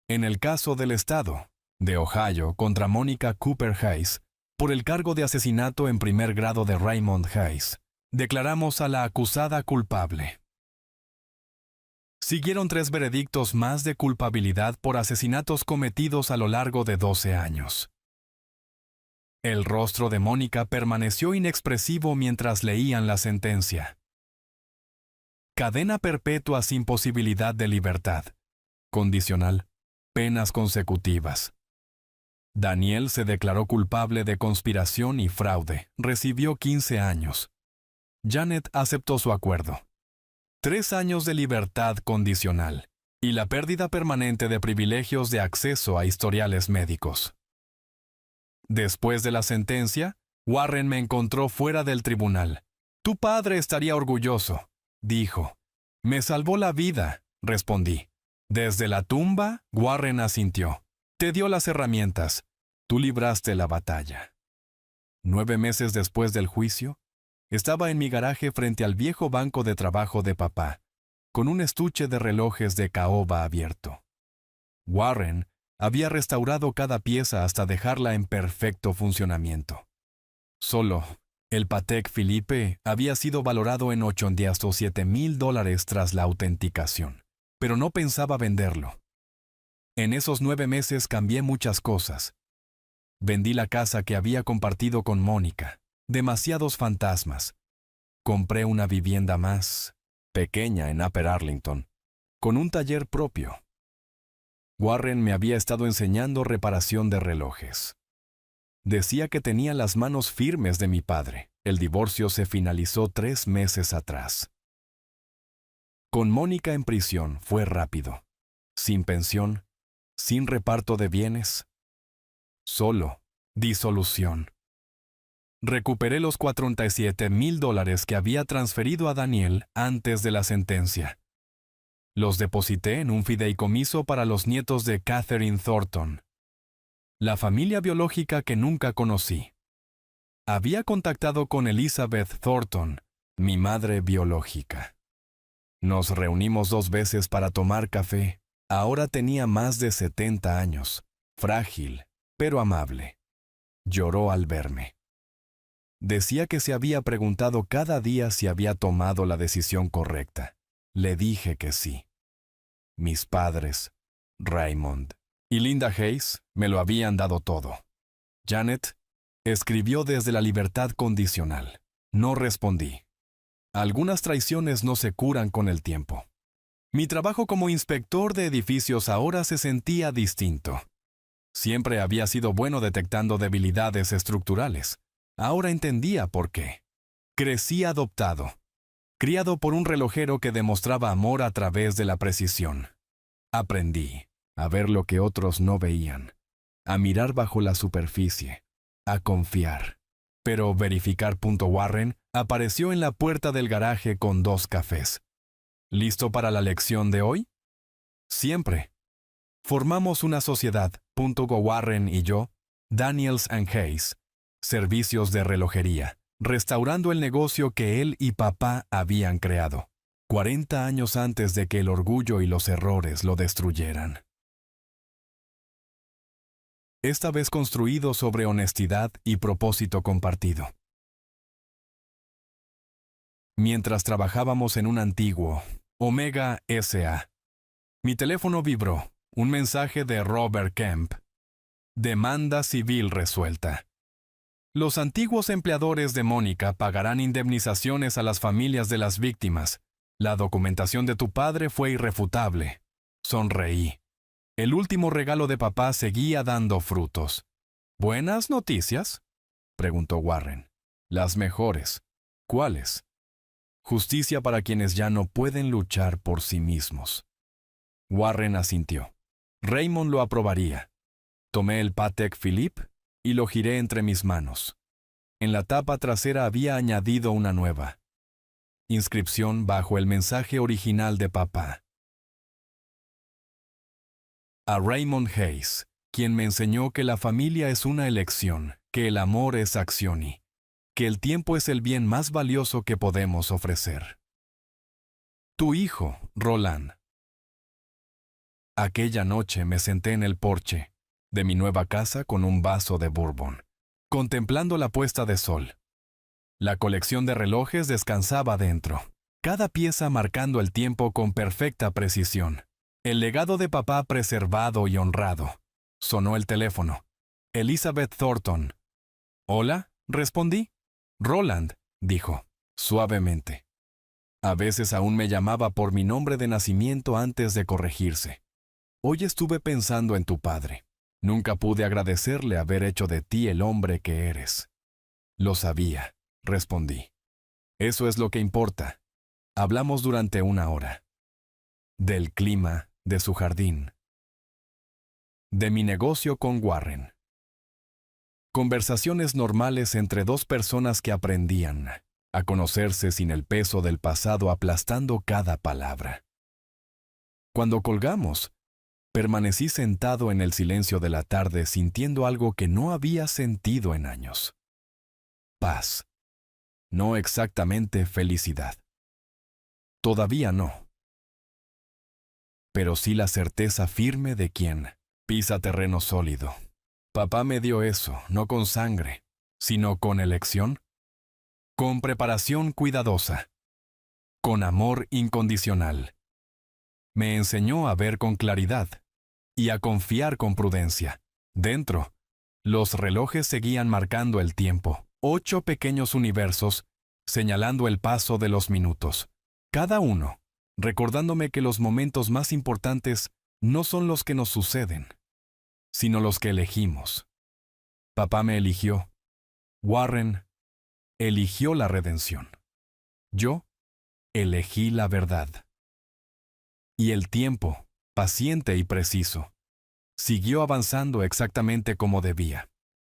En el caso del Estado de Ohio contra Mónica Cooper Hayes, por el cargo de asesinato en primer grado de Raymond Hayes, declaramos a la acusada culpable. Siguieron 3 veredictos más de culpabilidad por asesinatos cometidos a lo largo de 12 años. El rostro de Mónica permaneció inexpresivo mientras leían la sentencia. Cadena perpetua sin posibilidad de libertad. Condicional. Penas consecutivas. Daniel se declaró culpable de conspiración y fraude. Recibió 15 años. Janet aceptó su acuerdo. 3 años de libertad condicional y la pérdida permanente de privilegios de acceso a historiales médicos. Después de la sentencia, Warren me encontró fuera del tribunal. Tu padre estaría orgulloso, dijo. Me salvó la vida, respondí. Desde la tumba, Warren asintió. Te dio las herramientas. Tú libraste la batalla. 9 meses después del juicio, estaba en mi garaje frente al viejo banco de trabajo de papá, con un estuche de relojes de caoba abierto. Warren había restaurado cada pieza hasta dejarla en perfecto funcionamiento. Solo el Patek Philippe había sido valorado en $87,000 tras la autenticación, pero no pensaba venderlo. En esos 9 meses cambié muchas cosas. Vendí la casa que había compartido con Mónica. Demasiados fantasmas. Compré una vivienda más pequeña en Upper Arlington, con un taller propio. Warren me había estado enseñando reparación de relojes. Decía que tenía las manos firmes de mi padre. El divorcio se finalizó 3 meses atrás. Con Mónica en prisión fue rápido. Sin pensión, sin reparto de bienes. Solo disolución. Recuperé los $47,000 que había transferido a Daniel antes de la sentencia. Los deposité en un fideicomiso para los nietos de Catherine Thornton, la familia biológica que nunca conocí. Había contactado con Elizabeth Thornton, mi madre biológica. Nos reunimos 2 veces para tomar café. Ahora tenía más de 70 años, frágil, pero amable. Lloró al verme. Decía que se había preguntado cada día si había tomado la decisión correcta. Le dije que sí. Mis padres, Raymond y Linda Hayes, me lo habían dado todo. Janet escribió desde la libertad condicional. No respondí. Algunas traiciones no se curan con el tiempo. Mi trabajo como inspector de edificios ahora se sentía distinto. Siempre había sido bueno detectando debilidades estructurales. Ahora entendía por qué. Crecí adoptado, criado por un relojero que demostraba amor a través de la precisión. Aprendí a ver lo que otros no veían, a mirar bajo la superficie, a confiar. Pero verificar. Warren apareció en la puerta del garaje con 2 cafés. ¿Listo para la lección de hoy? Siempre. Formamos una sociedad. Warren y yo, Daniels and Hayes, servicios de relojería, restaurando el negocio que él y papá habían creado, 40 años antes de que el orgullo y los errores lo destruyeran. Esta vez construido sobre honestidad y propósito compartido. Mientras trabajábamos en un antiguo Omega S.A., mi teléfono vibró. Un mensaje de Robert Kemp. Demanda civil resuelta. Los antiguos empleadores de Mónica pagarán indemnizaciones a las familias de las víctimas. La documentación de tu padre fue irrefutable. Sonreí. El último regalo de papá seguía dando frutos. ¿Buenas noticias? preguntó Warren. Las mejores. ¿Cuáles? Justicia para quienes ya no pueden luchar por sí mismos. Warren asintió. Raymond lo aprobaría. Tomé el Patek Philippe y lo giré entre mis manos. En la tapa trasera había añadido una nueva inscripción bajo el mensaje original de papá. A Raymond Hayes, quien me enseñó que la familia es una elección, que el amor es acción y que el tiempo es el bien más valioso que podemos ofrecer. Tu hijo, Roland. Aquella noche me senté en el porche de mi nueva casa con un vaso de bourbon, contemplando la puesta de sol. La colección de relojes descansaba dentro, cada pieza marcando el tiempo con perfecta precisión. El legado de papá preservado y honrado. Sonó el teléfono. Elizabeth Thornton. «Hola», respondí. «Roland», dijo, suavemente. A veces aún me llamaba por mi nombre de nacimiento antes de corregirse. Hoy estuve pensando en tu padre. Nunca pude agradecerle haber hecho de ti el hombre que eres. Lo sabía, respondí. Eso es lo que importa. Hablamos durante 1 hora. Del clima, de su jardín. De mi negocio con Warren. Conversaciones normales entre dos personas que aprendían a conocerse sin el peso del pasado aplastando cada palabra. Cuando colgamos, permanecí sentado en el silencio de la tarde sintiendo algo que no había sentido en años. Paz. No exactamente felicidad. Todavía no. Pero sí la certeza firme de quien pisa terreno sólido. Papá me dio eso, no con sangre, sino con elección, con preparación cuidadosa, con amor incondicional. Me enseñó a ver con claridad y a confiar con prudencia. Dentro, los relojes seguían marcando el tiempo, 8 pequeños universos señalando el paso de los minutos, cada uno recordándome que los momentos más importantes no son los que nos suceden, sino los que elegimos. Papá me eligió. Warren eligió la redención. Yo elegí la verdad. Y el tiempo, paciente y preciso, siguió avanzando exactamente como debía.